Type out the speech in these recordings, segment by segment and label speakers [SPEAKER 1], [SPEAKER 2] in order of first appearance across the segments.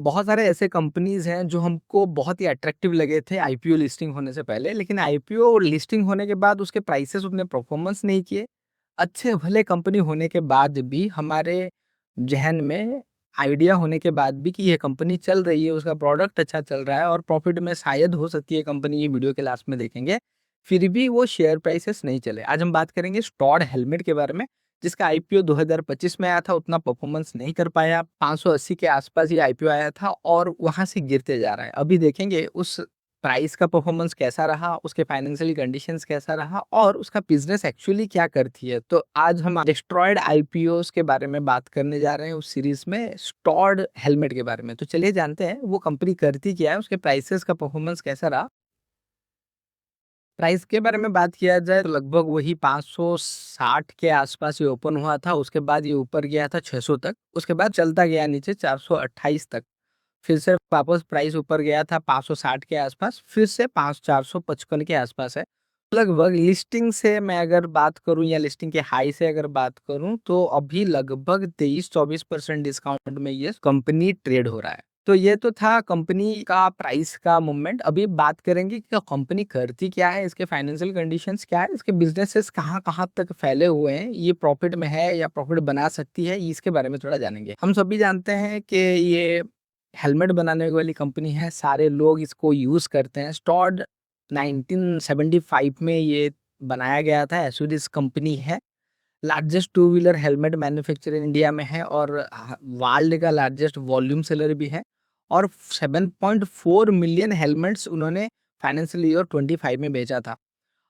[SPEAKER 1] बहुत सारे ऐसे कंपनीज़ हैं जो हमको बहुत ही अट्रैक्टिव लगे थे आईपीओ लिस्टिंग होने से पहले, लेकिन आईपीओ लिस्टिंग होने के बाद उसके प्राइसेस उतने परफॉर्मेंस नहीं किए। अच्छे भले कंपनी होने के बाद भी हमारे ज़हन में आइडिया होने के बाद भी कि ये कंपनी चल रही है, उसका प्रोडक्ट अच्छा चल रहा है और प्रॉफिट में शायद हो सकती है कंपनी, ये वीडियो के लास्ट में देखेंगे। फिर भी वो शेयर प्राइसेस नहीं चले। आज हम बात करेंगे स्टॉड हेलमेट के बारे में, जिसका आईपीओ 2025 में आया था, उतना परफॉर्मेंस नहीं कर पाया। 580 के आसपास ये आईपीओ आया था और वहाँ से गिरते जा रहा है। अभी देखेंगे उस प्राइस का परफॉर्मेंस कैसा रहा, उसके फाइनेंशियल कंडीशंस कैसा रहा और उसका बिज़नेस एक्चुअली क्या करती है। तो आज हम डिस्ट्रॉयड आईपीओज़ के बारे में बात करने जा रहे हैं उस सीरीज़ में, स्टॉड हेलमेट के बारे में। तो चलिए जानते हैं वो कंपनी करती क्या है, उसके प्राइसेज़ का परफॉर्मेंस कैसा रहा। प्राइस के बारे में बात किया जाए तो लगभग वही 560 के आसपास ये ओपन हुआ था, उसके बाद ये ऊपर गया था 600 तक, उसके बाद चलता गया नीचे 428 तक, फिर से वापस प्राइस ऊपर गया था 560 के आसपास, फिर से 455 के आसपास है। लगभग लिस्टिंग से मैं अगर बात करूँ या लिस्टिंग के हाई से अगर बात करूँ तो अभी लगभग 23-24% डिस्काउंट में ये कंपनी ट्रेड हो रहा है। तो ये तो था कंपनी का प्राइस का मूवमेंट। अभी बात करेंगे कि कंपनी करती क्या है, इसके फाइनेंशियल कंडीशंस क्या है, इसके बिजनेसेस कहाँ-कहाँ तक फैले हुए हैं, ये प्रॉफिट में है या प्रॉफिट बना सकती है, इसके बारे में थोड़ा जानेंगे। हम सभी जानते हैं कि ये हेलमेट बनाने वाली कंपनी है, सारे लोग इसको यूज़ करते हैं। स्टॉड 1975 में ये बनाया गया था, एसोडिस कंपनी है। Largest two wheeler helmet manufacturer India में है और वर्ल्ड का लार्जेस्ट वॉल्यूम सेलर भी है और 7.4 मिलियन हेलमेट्स उन्होंने फाइनेंशियल ईयर 25 में बेचा था।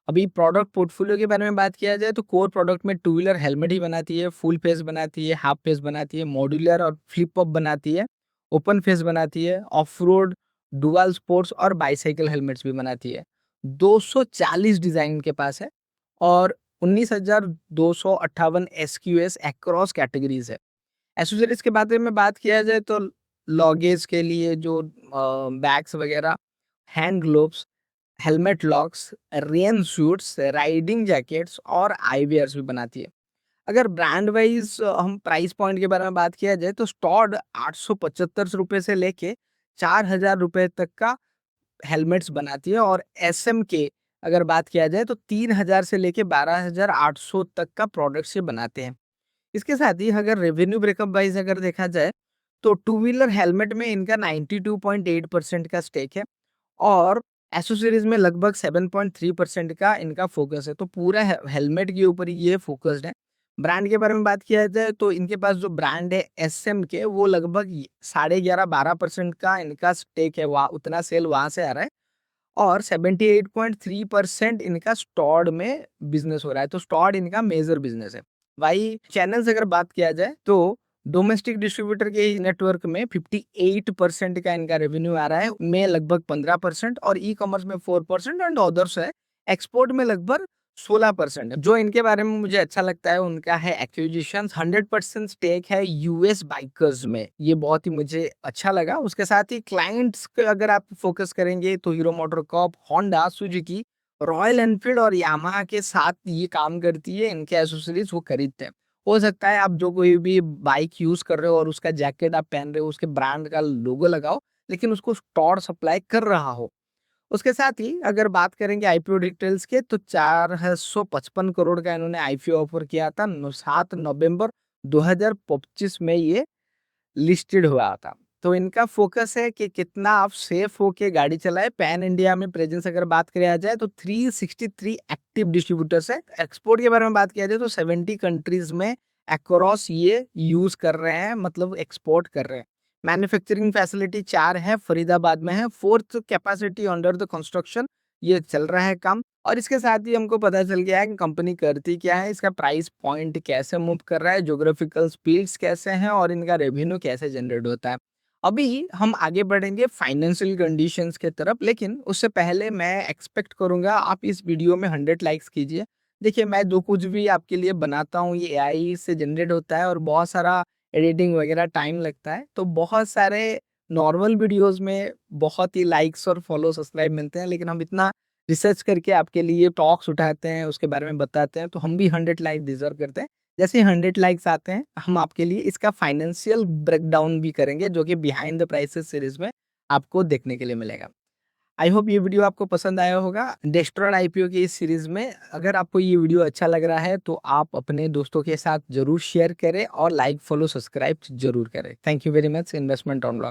[SPEAKER 1] अभी प्रोडक्ट पोर्टफोलियो के बारे में बात किया जाए तो कोर प्रोडक्ट में टू व्हीलर हेलमेट ही बनाती है, फुल फेस बनाती है, हाफ फेस बनाती है, मॉड्यूलर और फ्लिप अप बनाती है, ओपन फेस बनाती है, ऑफ रोड, डुअल स्पोर्ट्स और बाईसाइकिल हेलमेट्स भी बनाती है। 240 डिजाइन इनके पास है और 19,258 एसक्यूएस अक्रॉस कैटेगरीज है। एक्सेसरीज के बारे में बात किया जाए तो लॉगेज के लिए जो बैग्स वगैरह, hand gloves, helmet locks, rain suits, riding jackets और आईवियर्स भी बनाती है। अगर ब्रांड वाइज हम प्राइस पॉइंट के बारे में बात किया जाए तो स्टॉड 875 रुपए से लेके 4,000 रुपए तक का हेलमेट्स बनाती है और एसएम के अगर बात किया जाए तो 3,000 से लेके 12,800 तक का प्रोडक्ट्स ये बनाते हैं। इसके साथ ही अगर रेवेन्यू ब्रेकअप वाइज अगर देखा जाए तो टू व्हीलर हेलमेट में इनका 92.8% का स्टेक है और एसेसरीज में लगभग 7.3% का इनका फोकस है। तो पूरा हेलमेट के ऊपर ही ये फोकस्ड है। ब्रांड के बारे में बात किया जाए तो इनके पास जो ब्रांड है एसएम के, वो लगभग 11.5-12% का इनका स्टेक है, वहाँ उतना सेल वहां से आ रहा है और 78.3% इनका स्टॉड में बिजनेस हो रहा है। तो स्टॉड इनका मेजर बिजनेस है। भाई चैनल्स अगर बात किया जाए तो डोमेस्टिक डिस्ट्रीब्यूटर के नेटवर्क में 58% का इनका रेवेन्यू आ रहा है, में लगभग 15% और ई कॉमर्स में 4% एंड अदर्स है। एक्सपोर्ट में लगभग 16%। जो इनके बारे में मुझे अच्छा लगता है उनका है एक्विजिशन, 100% स्टेक है यूएस बाइकर्स में, ये बहुत ही मुझे अच्छा लगा। उसके साथ ही क्लाइंट्स के अगर आप फोकस करेंगे तो hero motor Corp, Honda, Suzuki, royal Enfield और यामाहा के साथ ये काम करती है, इनके एसेसरीज वो खरीदते हैं। हो सकता है आप जो कोई भी बाइक यूज कर रहे हो और उसका जैकेट आप पहन रहे हो, उसके ब्रांड का लोगो लगाओ, लेकिन उसको स्टोर सप्लाई कर रहा हो। उसके साथ ही अगर बात करेंगे आईपीओ डिटेल्स के तो 455 करोड़ का इन्होंने आईपीओ ऑफर किया था 7 नवंबर 2025 में ये लिस्टेड हुआ था। तो इनका फोकस है कि कितना आप सेफ होके गाड़ी चलाए। पैन इंडिया में प्रेजेंस अगर बात किया जाए तो 363 एक्टिव डिस्ट्रीब्यूटर्स है। एक्सपोर्ट के बारे में बात किया जाए तो 70 कंट्रीज में अक्रॉस ये यूज कर रहे हैं, मतलब एक्सपोर्ट कर रहे हैं। मैन्युफैक्चरिंग फैसिलिटी 4 है, फरीदाबाद में है, 4th capacity under the construction, ये चल रहा है काम। और इसके साथ ही हमको पता चल गया है कि कंपनी करती क्या है, इसका प्राइस पॉइंट कैसे मूव कर रहा है, ज्योग्राफिकल स्पीड्स कैसे हैं और इनका रेवेन्यू कैसे जनरेट होता है। अभी हम आगे बढ़ेंगे फाइनेंशियल कंडीशंस के तरफ, लेकिन उससे पहले मैं एक्सपेक्ट करूंगा आप इस वीडियो में 100 लाइक्स कीजिए। देखिए, मैं जो कुछ भी आपके लिए बनाता हूँ ये एआई से जनरेट होता है और बहुत सारा एडिटिंग वगैरह टाइम लगता है, तो बहुत सारे नॉर्मल वीडियोस में बहुत ही लाइक्स और फॉलो सब्सक्राइब मिलते हैं, लेकिन हम इतना रिसर्च करके आपके लिए टॉक्स उठाते हैं, उसके बारे में बताते हैं, तो हम भी 100 लाइक डिजर्व करते हैं। जैसे 100 लाइक्स आते हैं, हम आपके लिए इसका फाइनेंशियल ब्रेकडाउन भी करेंगे, जो कि बिहाइंड द प्राइसेस सीरीज में आपको देखने के लिए मिलेगा। आई होप ये वीडियो आपको पसंद आया होगा। डेस्ट्रॉयड आईपीओ की इस सीरीज में अगर आपको ये वीडियो अच्छा लग रहा है तो आप अपने दोस्तों के साथ जरूर शेयर करें और लाइक, फॉलो, सब्सक्राइब जरूर करें। Thank you very much. Investment on blog.